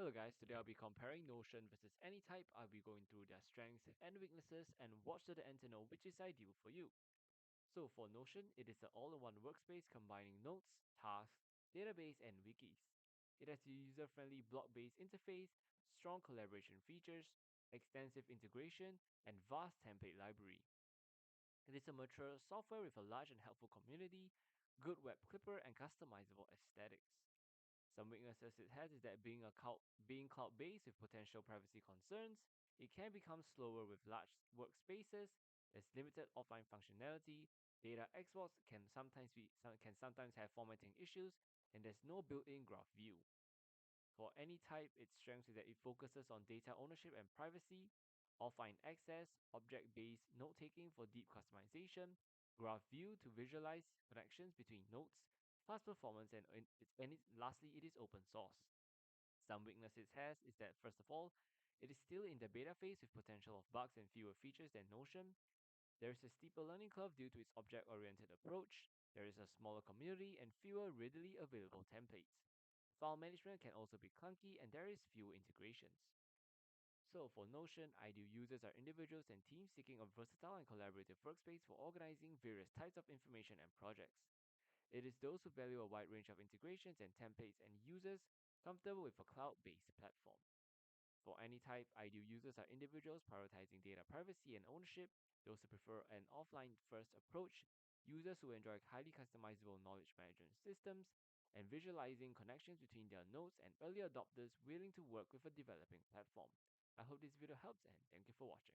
Hello guys, today I'll be comparing Notion versus Anytype. I'll be going through their strengths and weaknesses and watch to the end to know which is ideal for you. So for Notion, it is an all-in-one workspace combining notes, tasks, database, and wikis. It has a user-friendly block-based interface, strong collaboration features, extensive integration, and vast template library. It is a mature software with a large and helpful community, good web clipper, and customizable aesthetics. Some weaknesses it has is that being cloud-based with potential privacy concerns, it can become slower with large workspaces. There's limited offline functionality. Data exports can sometimes have formatting issues, and there's no built-in graph view. For any type, its strength is that it focuses on data ownership and privacy, offline access, object-based note-taking for deep customization, graph view to visualize connections between nodes, fast performance, lastly, it is open source. Some weaknesses it has is that, first of all, it is still in the beta phase with potential of bugs and fewer features than Notion. There is a steeper learning curve due to its object-oriented approach. There is a smaller community and fewer readily available templates. File management can also be clunky and there is few integrations. So for Notion, ideal users are individuals and teams seeking a versatile and collaborative workspace for organizing various types of information and projects. It is those who value a wide range of integrations and templates and users comfortable with a cloud-based platform. For any type, ideal users are individuals prioritizing data privacy and ownership, those who prefer an offline first approach, users who enjoy highly customizable knowledge management systems, and visualizing connections between their nodes and early adopters willing to work with a developing platform. I hope this video helps and thank you for watching.